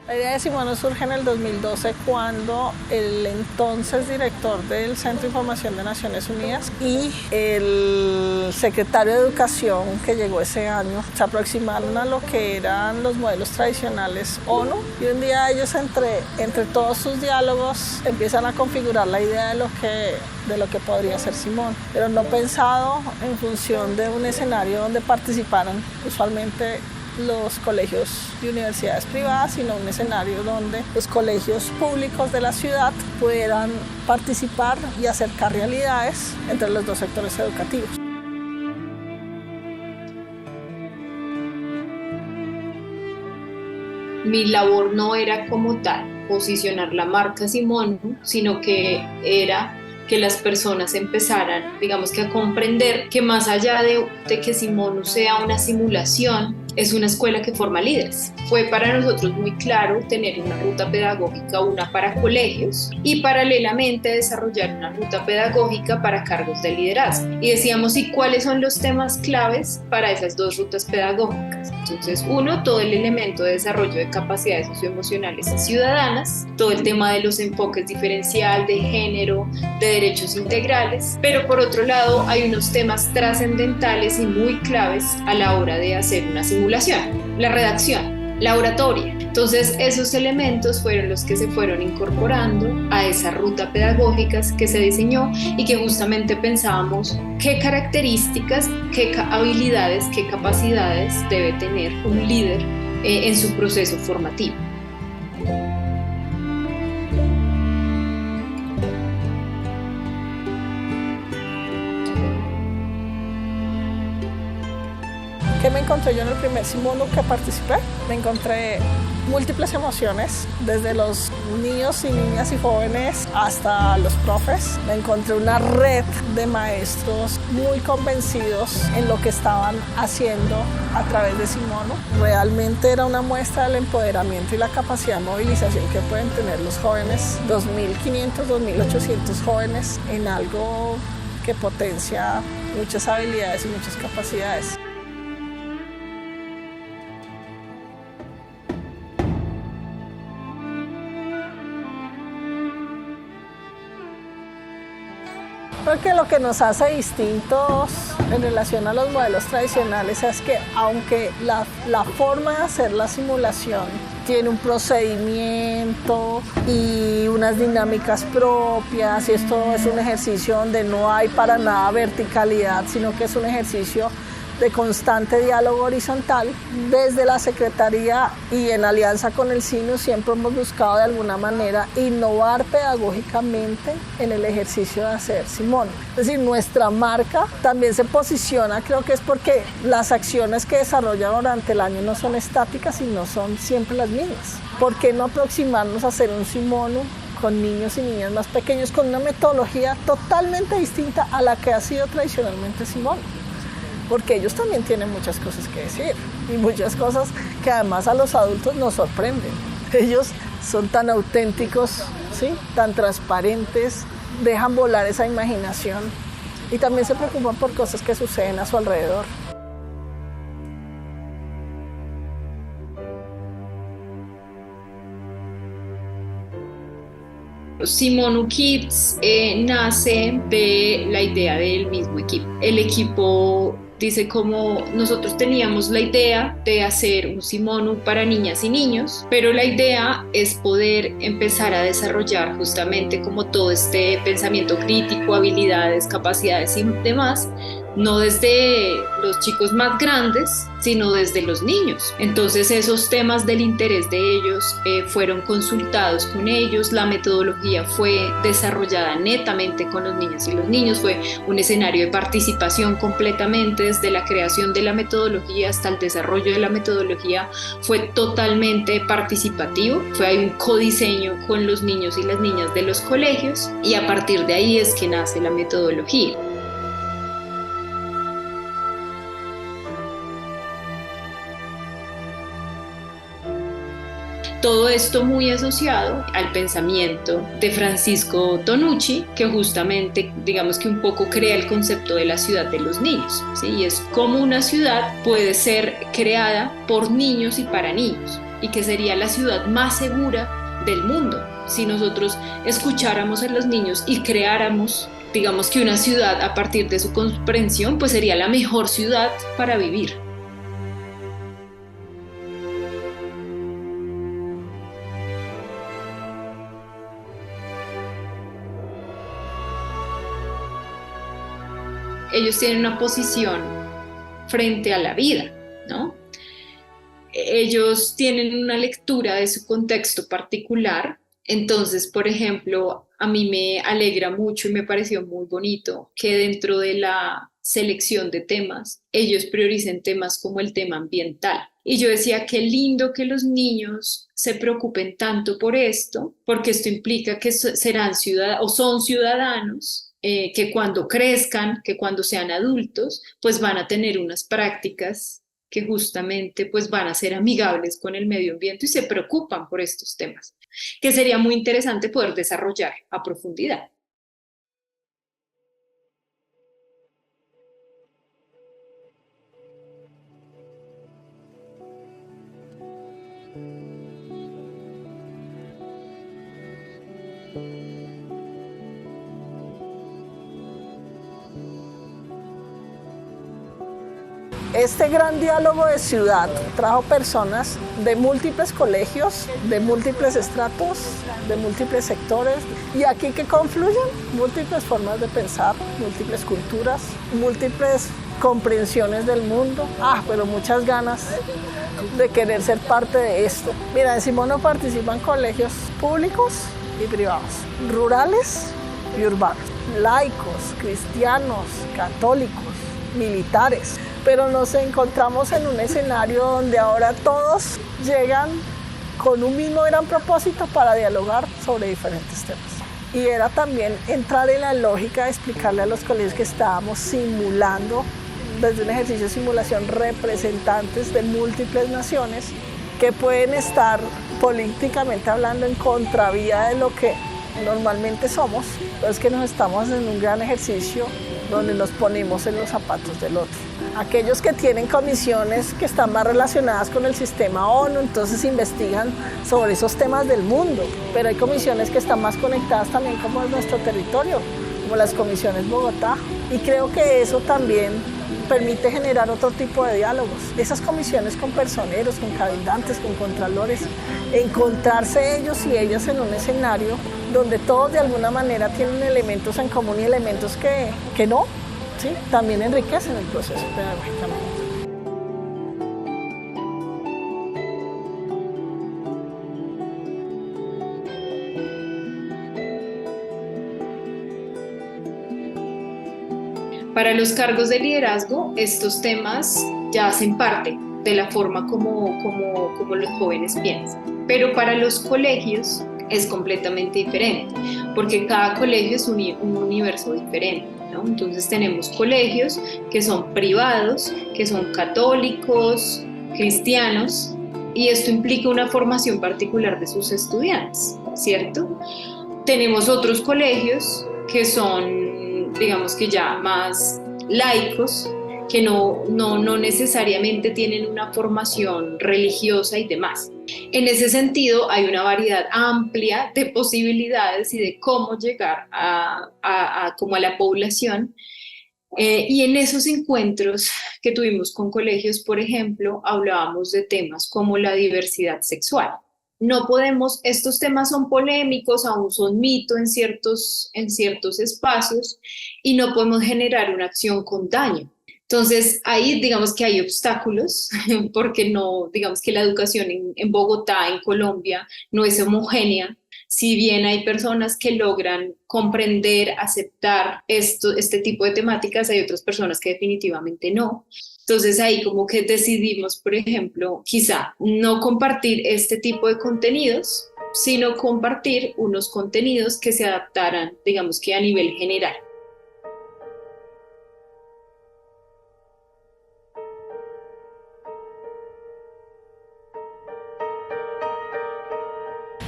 La idea de Simón surge en el 2012 cuando el entonces director del Centro de Información de Naciones Unidas y el secretario de Educación que llegó ese año se aproximaron a lo que eran los modelos tradicionales ONU y un día ellos entre todos sus diálogos empiezan a configurar la idea de lo que podría ser Simón, pero no pensado en función de un escenario donde participaran usualmente los colegios y universidades privadas, sino un escenario donde los colegios públicos de la ciudad pudieran participar y acercar realidades entre los dos sectores educativos. Mi labor no era como tal posicionar la marca Simón, sino que era que las personas empezaran, digamos que a comprender que más allá de que Simón sea una simulación, es una escuela que forma líderes. Fue para nosotros muy claro tener una ruta pedagógica, una para colegios y paralelamente desarrollar una ruta pedagógica para cargos de liderazgo. Y decíamos, ¿y cuáles son los temas claves para esas dos rutas pedagógicas? Entonces, uno, todo el elemento de desarrollo de capacidades socioemocionales y ciudadanas, todo el tema de los enfoques diferencial, de género, de derechos integrales, pero por otro lado hay unos temas trascendentales y muy claves a la hora de hacer una simulación, la redacción, la oratoria. Entonces esos elementos fueron los que se fueron incorporando a esa ruta pedagógica que se diseñó y que justamente pensábamos qué características, qué habilidades, qué capacidades debe tener un líder en su proceso formativo. ¿Qué me encontré yo en el primer Simón que participé? Me encontré múltiples emociones, desde los niños y niñas y jóvenes hasta los profes. Me encontré una red de maestros muy convencidos en lo que estaban haciendo a través de Simón. Realmente era una muestra del empoderamiento y la capacidad de movilización que pueden tener los jóvenes, 2.500, 2.800 jóvenes, en algo que potencia muchas habilidades y muchas capacidades. Creo que lo que nos hace distintos en relación a los modelos tradicionales es que aunque la forma de hacer la simulación tiene un procedimiento y unas dinámicas propias y esto es un ejercicio donde no hay para nada verticalidad, sino que es un ejercicio de constante diálogo horizontal. Desde la Secretaría y en alianza con el SINU siempre hemos buscado de alguna manera innovar pedagógicamente en el ejercicio de hacer Simón. Es decir, nuestra marca también se posiciona, creo que es porque las acciones que desarrolla durante el año no son estáticas y no son siempre las mismas. ¿Por qué no aproximarnos a hacer un Simón con niños y niñas más pequeños con una metodología totalmente distinta a la que ha sido tradicionalmente Simón? Porque ellos también tienen muchas cosas que decir y muchas cosas que además a los adultos nos sorprenden. Ellos son tan auténticos, ¿sí? Tan transparentes, dejan volar esa imaginación y también se preocupan por cosas que suceden a su alrededor. Simón Kids nace de la idea del mismo equipo. El equipo dice como nosotros teníamos la idea de hacer un Simón para niñas y niños, pero la idea es poder empezar a desarrollar justamente como todo este pensamiento crítico, habilidades, capacidades y demás, no desde los chicos más grandes, sino desde los niños. Entonces esos temas del interés de ellos fueron consultados con ellos, la metodología fue desarrollada netamente con los niños y los niños, fue un escenario de participación completamente, desde la creación de la metodología hasta el desarrollo de la metodología fue totalmente participativo, hay un codiseño con los niños y las niñas de los colegios y a partir de ahí es que nace la metodología. Todo esto muy asociado al pensamiento de Francisco Tonucci, que justamente, digamos que un poco crea el concepto de la ciudad de los niños, ¿sí? Y es cómo una ciudad puede ser creada por niños y para niños. y que sería la ciudad más segura del mundo si nosotros escucháramos a los niños y creáramos, digamos que una ciudad a partir de su comprensión, pues sería la mejor ciudad para vivir. Ellos tienen una posición frente a la vida, ¿no? Ellos tienen una lectura de su contexto particular. Entonces, por ejemplo, a mí me alegra mucho y me pareció muy bonito que dentro de la selección de temas, ellos prioricen temas como el tema ambiental. Y yo decía, qué lindo que los niños se preocupen tanto por esto, porque esto implica que serán ciudadanos o son ciudadanos que cuando crezcan, que cuando sean adultos, pues van a tener unas prácticas que justamente pues van a ser amigables con el medio ambiente y se preocupan por estos temas, que sería muy interesante poder desarrollar a profundidad. Este gran diálogo de ciudad trajo personas de múltiples colegios, de múltiples estratos, de múltiples sectores, y aquí que confluyen múltiples formas de pensar, múltiples culturas, múltiples comprensiones del mundo, pero muchas ganas de querer ser parte de esto. Mira, en Simono participan colegios públicos y privados, rurales y urbanos, laicos, cristianos, católicos, militares, pero nos encontramos en un escenario donde ahora todos llegan con un mismo gran propósito para dialogar sobre diferentes temas. Y era también entrar en la lógica de explicarle a los colegios que estábamos simulando, desde un ejercicio de simulación, representantes de múltiples naciones que pueden estar políticamente hablando en contravía de lo que normalmente somos, pero es que nos estamos en un gran ejercicio donde nos ponemos en los zapatos del otro. Aquellos que tienen comisiones que están más relacionadas con el sistema ONU, entonces investigan sobre esos temas del mundo, pero hay comisiones que están más conectadas también como es nuestro territorio, como las comisiones Bogotá, y creo que eso también permite generar otro tipo de diálogos. Esas comisiones con personeros, con cabildantes, con contralores, encontrarse ellos y ellas en un escenario donde todos de alguna manera tienen elementos en común y elementos que no, ¿sí? También enriquecen el proceso pedagógicamente. Para los cargos de liderazgo, estos temas ya hacen parte de la forma como los jóvenes piensan. Pero para los colegios es completamente diferente, porque cada colegio es un universo diferente, ¿no? Entonces tenemos colegios que son privados, que son católicos, cristianos, y esto implica una formación particular de sus estudiantes, ¿cierto? Tenemos otros colegios que son, digamos que ya más laicos, que no necesariamente tienen una formación religiosa y demás. En ese sentido, hay una variedad amplia de posibilidades y de cómo llegar como a la población. Y en esos encuentros que tuvimos con colegios, por ejemplo, hablábamos de temas como la diversidad sexual. No podemos, estos temas son polémicos, aún son mito en ciertos espacios, y no podemos generar una acción con daño. Entonces, ahí digamos que hay obstáculos, porque no, digamos que la educación en Bogotá, en Colombia, no es homogénea. Si bien hay personas que logran comprender, aceptar este tipo de temáticas, hay otras personas que definitivamente no. Entonces ahí como que decidimos, por ejemplo, quizá no compartir este tipo de contenidos, sino compartir unos contenidos que se adaptaran, digamos que a nivel general.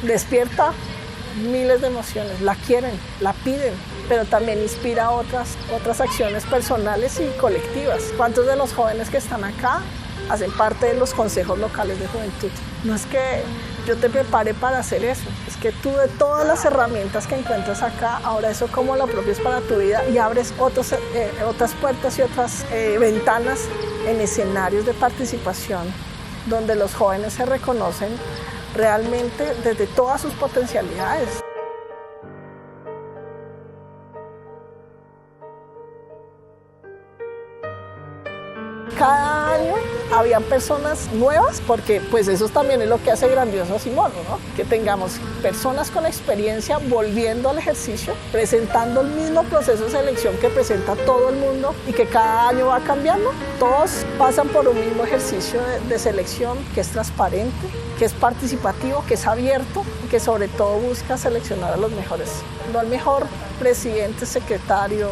Despierta miles de emociones, la quieren, la piden, pero también inspira otras acciones personales y colectivas. ¿Cuántos de los jóvenes que están acá hacen parte de los consejos locales de juventud. No es que yo te prepare para hacer eso, es que tú de todas las herramientas que encuentras acá, ahora eso como lo apropias para tu vida y abres otras puertas y otras ventanas en escenarios de participación donde los jóvenes se reconocen realmente desde todas sus potencialidades. Cada año habían personas nuevas, porque pues eso también es lo que hace grandioso a Simono, ¿no? Que tengamos personas con experiencia volviendo al ejercicio, presentando el mismo proceso de selección que presenta todo el mundo y que cada año va cambiando. Todos pasan por un mismo ejercicio de selección que es transparente, que es participativo, que es abierto y que sobre todo busca seleccionar a los mejores, no al mejor presidente, secretario,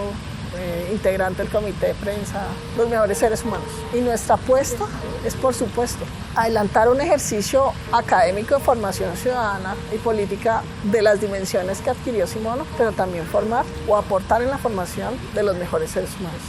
integrante del comité de prensa, los mejores seres humanos. Y nuestra apuesta es, por supuesto, adelantar un ejercicio académico de formación ciudadana y política de las dimensiones que adquirió Simono, pero también formar o aportar en la formación de los mejores seres humanos.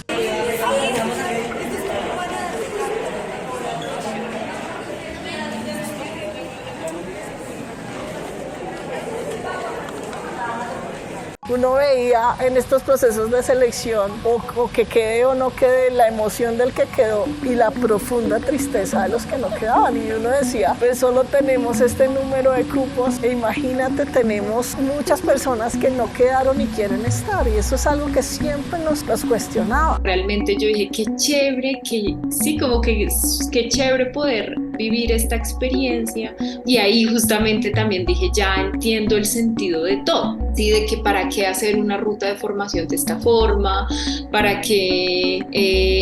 Uno veía en estos procesos de selección o que quede o no quede la emoción del que quedó y la profunda tristeza de los que no quedaban, y uno decía, pues solo tenemos este número de cupos e imagínate, tenemos muchas personas que no quedaron y quieren estar, y eso es algo que siempre nos cuestionaba. Realmente yo dije, qué chévere, qué chévere poder vivir esta experiencia, y ahí justamente también dije, ya entiendo el sentido de todo, ¿sí? De que para qué hacer una ruta de formación de esta forma, para qué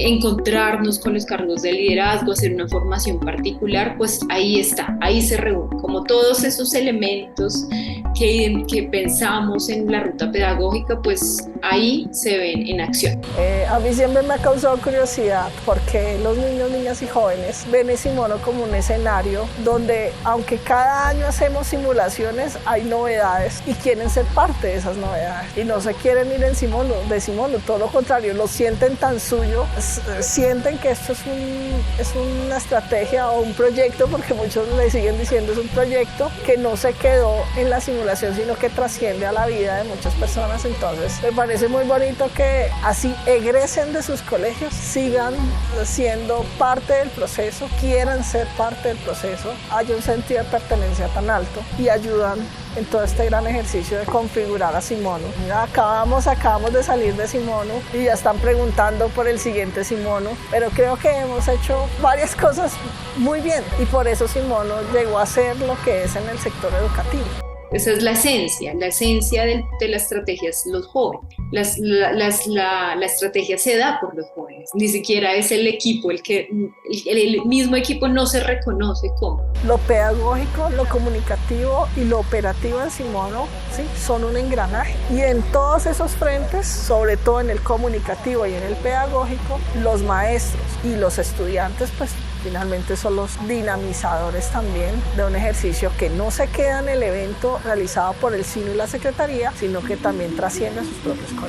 encontrarnos con los cargos de liderazgo, hacer una formación particular, pues ahí está, ahí se reúnen como todos esos elementos que pensamos en la ruta pedagógica, pues ahí se ven en acción. A mí siempre me ha causado curiosidad porque los niños, niñas y jóvenes ven a Simono como un escenario donde, aunque cada año hacemos simulaciones, hay novedades y quieren ser parte de esas novedades y no se quieren ir de Simono, todo lo contrario, lo sienten tan suyo, sienten que esto es una estrategia o un proyecto, porque muchos le siguen diciendo es un proyecto que no se quedó en la simulación, sino que trasciende a la vida de muchas personas. Entonces me parece muy bonito que así egresen de sus colegios, sigan siendo parte del proceso, quieran ser parte del proceso, haya un sentido de pertenencia tan alto y ayudan en todo este gran ejercicio de configurar a Simono. Acabamos de salir de Simono y ya están preguntando por el siguiente Simono, pero creo que hemos hecho varias cosas muy bien y por eso Simono llegó a ser lo que es en el sector educativo. Esa es la esencia de la estrategia es los jóvenes. La estrategia se da por los jóvenes, ni siquiera es el equipo, el mismo equipo no se reconoce como. Lo pedagógico, lo comunicativo y lo operativo en Simono, ¿sí? Son un engranaje. Y en todos esos frentes, sobre todo en el comunicativo y en el pedagógico, los maestros y los estudiantes, pues finalmente son los dinamizadores también de un ejercicio que no se queda en el evento realizado por el SINO y la Secretaría, sino que también trasciende a sus propios colegios.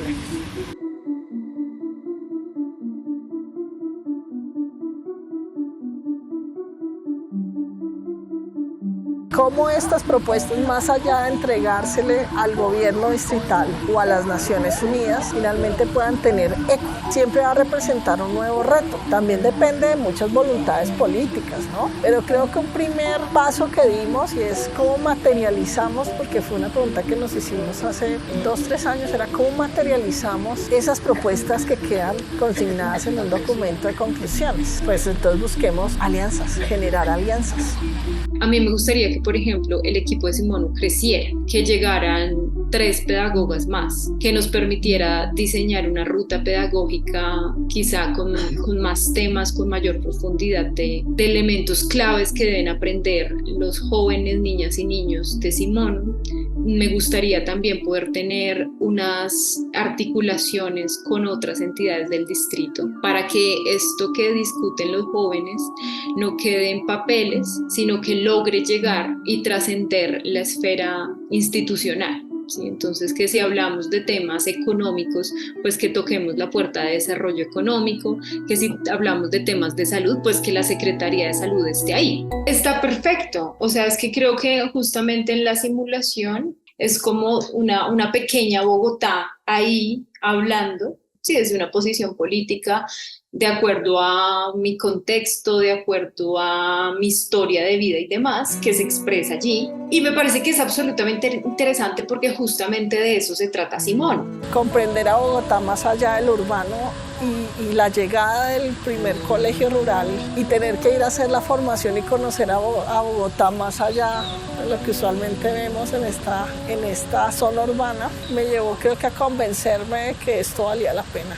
Cómo estas propuestas, más allá de entregársele al gobierno distrital o a las Naciones Unidas, finalmente puedan tener eco. Siempre va a representar un nuevo reto. También depende de muchas voluntades políticas, ¿no? Pero creo que un primer paso que dimos, y es cómo materializamos, porque fue una pregunta que nos hicimos hace 2-3 años, era cómo materializamos esas propuestas que quedan consignadas en un documento de conclusiones. Pues entonces busquemos alianzas, generar alianzas. A mí me gustaría que, por ejemplo, el equipo de Simono creciera, que llegaran 3 pedagogas más, que nos permitiera diseñar una ruta pedagógica quizá con más temas, con mayor profundidad de elementos claves que deben aprender los jóvenes, niñas y niños de Simono. Me gustaría también poder tener unas articulaciones con otras entidades del distrito para que esto que discuten los jóvenes no quede en papeles, sino que logre llegar y trascender la esfera institucional. ¿sí? Entonces, que si hablamos de temas económicos, pues que toquemos la puerta de desarrollo económico, que si hablamos de temas de salud, pues que la Secretaría de Salud esté ahí. Está perfecto, o sea, es que creo que justamente en la simulación es como una pequeña Bogotá ahí hablando, sí, desde una posición política, de acuerdo a mi contexto, de acuerdo a mi historia de vida y demás, que se expresa allí. Y me parece que es absolutamente interesante porque justamente de eso se trata Simón. Comprender a Bogotá más allá del urbano y la llegada del primer colegio rural y tener que ir a hacer la formación y conocer a Bogotá más allá de lo que usualmente vemos en esta zona urbana, me llevó creo que a convencerme de que esto valía la pena.